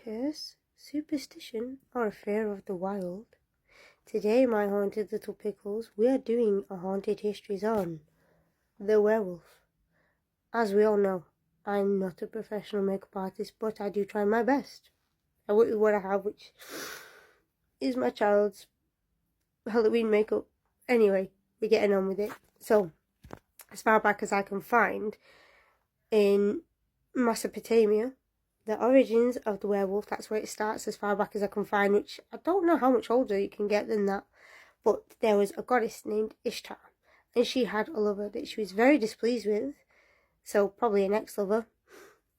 curse, superstition, or a fear of the wild. Today, my haunted little pickles, we are doing a haunted histories on the werewolf. As we all know, I'm not a professional makeup artist, but I do try my best. I work with what I have, which is my child's Halloween makeup. Anyway, we're getting on with it. So, as far back as I can find, in Mesopotamia, the origins of the werewolf, that's where it starts as far back as I can find, which I don't know how much older you can get than that. But there was a goddess named Ishtar, and she had a lover that she was very displeased with, so probably an ex-lover,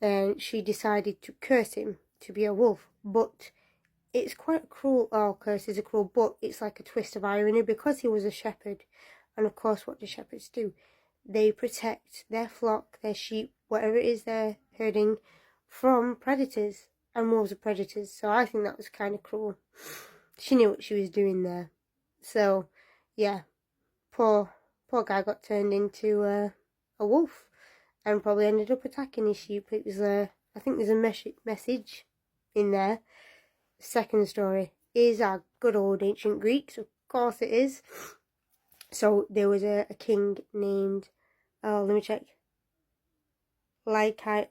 and she decided to curse him to be a wolf. But it's quite cruel. Oh, curses are cruel, but it's like a twist of irony because he was a shepherd. And of course, what do shepherds do? They protect their flock, their sheep, whatever it is they're herding, from predators. And wolves are predators, so I think that was kind of cruel. She knew what she was doing there. So, yeah, poor guy got turned into a wolf and probably ended up attacking his sheep. It was I think there's a message in there. Second story is our good old ancient Greeks, of course it is. So there was a king named, oh, let me check, Lycaon.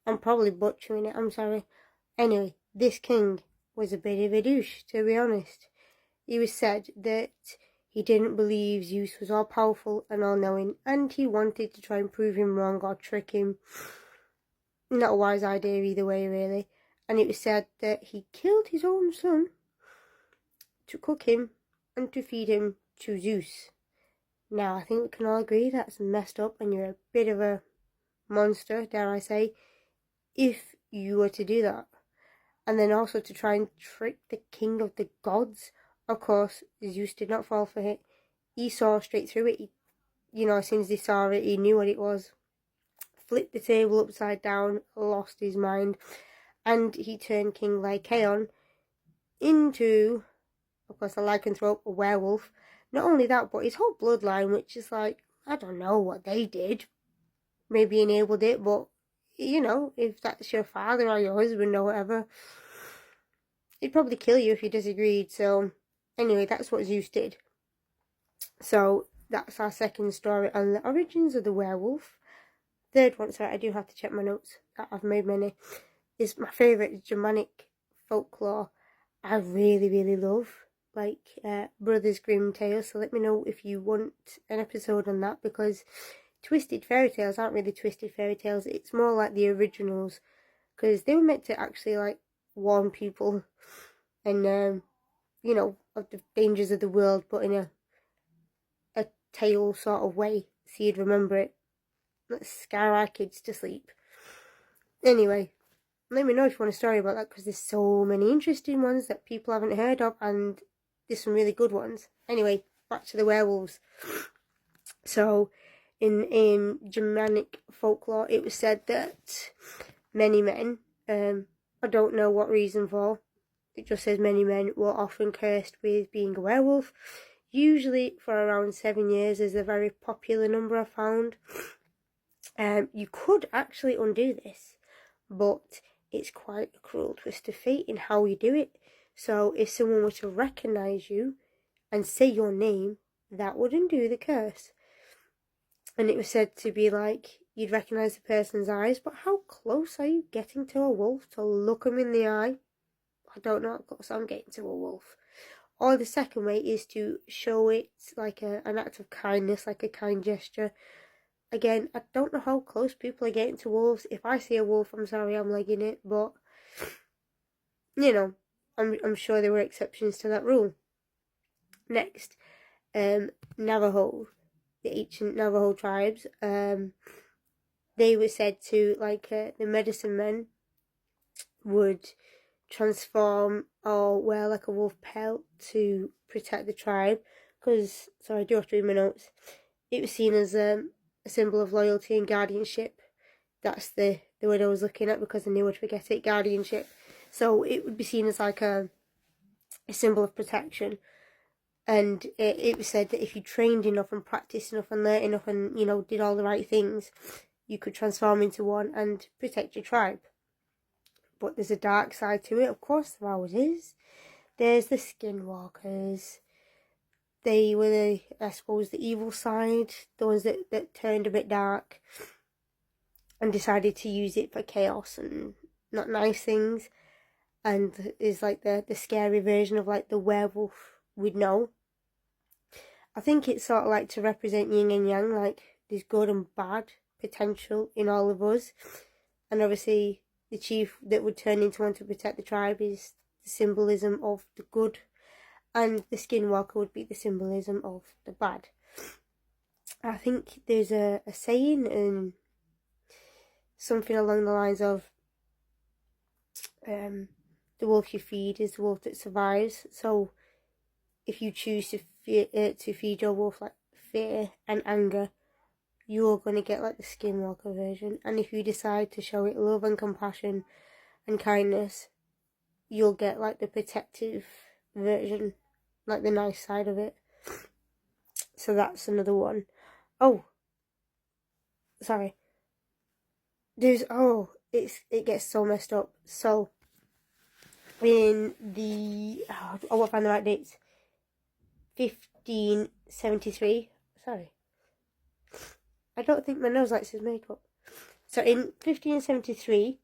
I'm probably butchering it, I'm sorry. Anyway, this king was a bit of a douche, to be honest. It was said that he didn't believe Zeus was all-powerful and all-knowing, and he wanted to try and prove him wrong or trick him. Not a wise idea either way, really. And it was said that he killed his own son to cook him and to feed him to Zeus. Now, I think we can all agree that's messed up and you're a bit of a monster, dare I say, if you were to do that. And then also to try and trick the king of the gods. Of course, Zeus did not fall for it. He saw straight through it. As soon as he saw it, he knew what it was. Flipped the table upside down, lost his mind, and he turned King Lycaon into, of course, a lycanthrope, a werewolf. Not only that, but his whole bloodline, which is like, I don't know what they did. Maybe enabled it, but, if that's your father or your husband or whatever, he'd probably kill you if you disagreed. So, anyway, that's what Zeus did. So, that's our second story on the origins of the werewolf. Third one, sorry, I do have to check my notes. I've made many. Is my favourite Germanic folklore. I really, really love, Brothers Grimm tales. So let me know if you want an episode on that, because twisted fairy tales aren't really twisted fairy tales. It's more like the originals, because they were meant to actually warn people and of the dangers of the world, but in a tale sort of way, so you'd remember it. Let's scare our kids to sleep. Anyway, let me know if you want a story about that, because there's so many interesting ones that people haven't heard of, and there's some really good ones. Anyway, back to the werewolves. So, in Germanic folklore, it was said that many men, I don't know what reason for, it just says many men were often cursed with being a werewolf. Usually for around 7 years is a very popular number I found. You could actually undo this, but it's quite a cruel twist of fate in how you do it. So if someone were to recognise you and say your name, that would undo the curse. And it was said to be like, you'd recognise the person's eyes, but how close are you getting to a wolf to look them in the eye? I don't know how close I'm getting to a wolf. Or the second way is to show it like an act of kindness, like a kind gesture. Again, I don't know how close people are getting to wolves. If I see a wolf, I'm sorry, I'm legging it. But, I'm sure there were exceptions to that rule. Next, Navajo, the ancient Navajo tribes, they were said to, the medicine men would transform or wear like a wolf pelt to protect the tribe. Because, sorry, I do have to read my notes. It was seen as a symbol of loyalty and guardianship. That's the word I was looking at, because I knew I'd forget it, guardianship. So it would be seen as like a symbol of protection. And it was said that if you trained enough and practiced enough and learnt enough and, did all the right things, you could transform into one and protect your tribe. But there's a dark side to it, of course, there always is. There's the skinwalkers. They were, I suppose, the evil side, the ones that turned a bit dark and decided to use it for chaos and not nice things. And is like the scary version of like the werewolf we'd know. I think it's sort of like to represent yin and yang, like there's good and bad potential in all of us. And obviously the chief that would turn into one to protect the tribe is the symbolism of the good, and the skinwalker would be the symbolism of the bad. I think there's a saying and something along the lines of the wolf you feed is the wolf that survives. So if you choose to feed your wolf like fear and anger, you're going to get like the skinwalker version. And if you decide to show it love and compassion and kindness, you'll get like the protective version, like the nice side of it. So that's another one. Oh, sorry. There's it gets so messed up. So in the I won't find the right dates. 1573. Sorry, I don't think my nose likes his makeup. So in 1573,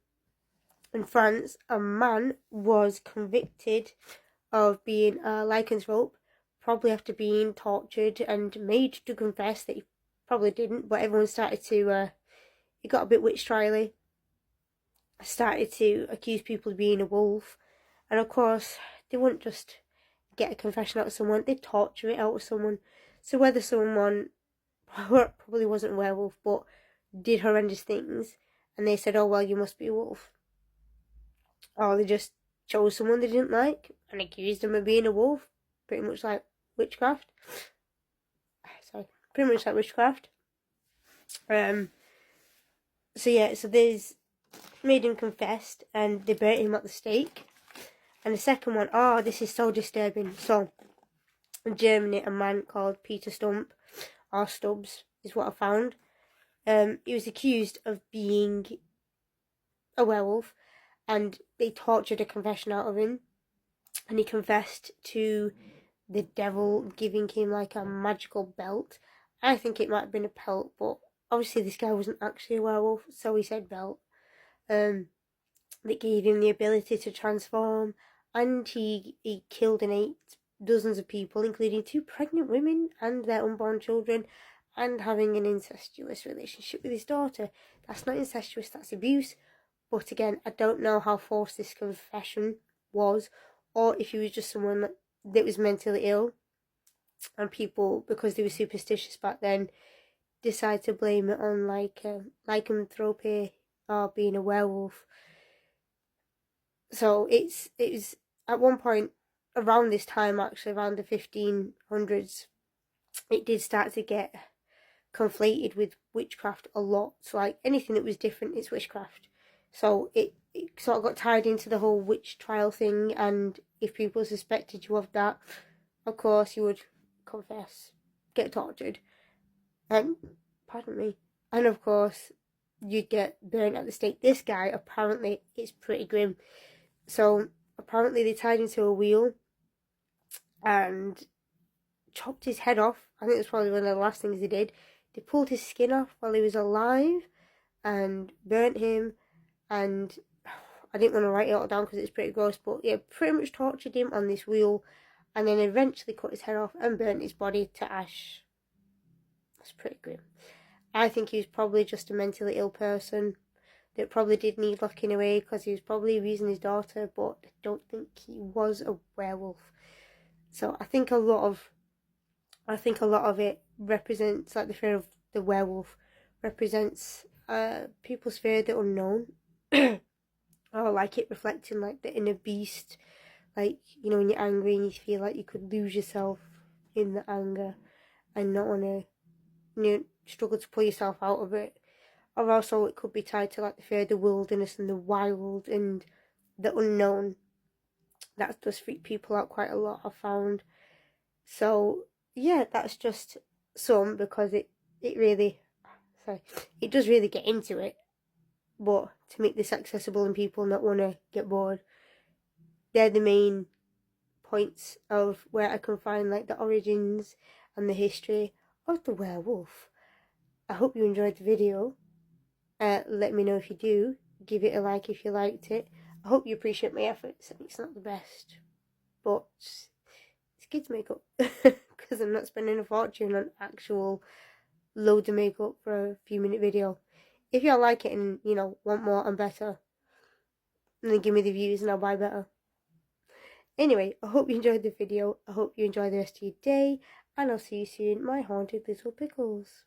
in France, a man was convicted of being a lycanthrope, probably after being tortured and made to confess that he probably didn't, but everyone started to, it got a bit witch trial-y, started to accuse people of being a wolf, and of course, they wouldn't just get a confession out of someone, they'd torture it out of someone. So whether someone probably wasn't a werewolf, but did horrendous things, and they said, oh, well, you must be a wolf. Or they just chose someone they didn't like and accused them of being a wolf. Pretty much like witchcraft. Pretty much like witchcraft. So yeah, so there's made him confessed and they burnt him at the stake. And the second one, oh, this is so disturbing. So in Germany, a man called Peter Stump, or Stubbs, is what I found. He was accused of being a werewolf, and they tortured a confession out of him, and he confessed to the devil giving him like a magical belt. I think it might have been a pelt, but obviously this guy wasn't actually a werewolf, so he said belt. That gave him the ability to transform, and he killed and ate dozens of people, including 2 pregnant women and their unborn children, and having an incestuous relationship with his daughter. That's not incestuous, that's abuse. But again, I don't know how forced this confession was, or if he was just someone that was mentally ill, and people, because they were superstitious back then, decide to blame it on like lycanthropy or being a werewolf. So it was at one point around this time, actually around the 1500s, it did start to get conflated with witchcraft a lot. So like anything that was different is witchcraft. So it sort of got tied into the whole witch trial thing, and if people suspected you of that, of course you would confess, get tortured, and pardon me, and of course you'd get burnt at the stake. This guy apparently is pretty grim. So apparently they tied him to a wheel and chopped his head off. I think that's probably one of the last things they did. They pulled his skin off while he was alive and burnt him, and I didn't want to write it all down because it's pretty gross, but yeah, pretty much tortured him on this wheel, and then eventually cut his head off and burnt his body to ash. That's pretty grim. I think he was probably just a mentally ill person that probably did need locking away because he was probably abusing his daughter, but I don't think he was a werewolf. So I think a lot of it represents, like the fear of the werewolf represents people's fear of the unknown. Or like it reflecting like the inner beast, like, you know, when you're angry and you feel like you could lose yourself in the anger and not want to, you know, struggle to pull yourself out of it. Or also it could be tied to like the fear of the wilderness and the wild and the unknown. That does freak people out quite a lot, I've found. So yeah, that's just some, because it really, sorry, it does really get into it, but to make this accessible and people not want to get bored, they're the main points of where I can find like the origins and the history of the werewolf. I hope you enjoyed the video. Let me know if you do. Give it a like if you liked it. I hope you appreciate my efforts. It's not the best, but it's kids makeup because I'm not spending a fortune on actual loads of makeup for a few minute video. If y'all like it and want more and better, then give me the views and I'll buy better. Anyway, I hope you enjoyed the video. I hope you enjoy the rest of your day, and I'll see you soon, my haunted little pickles.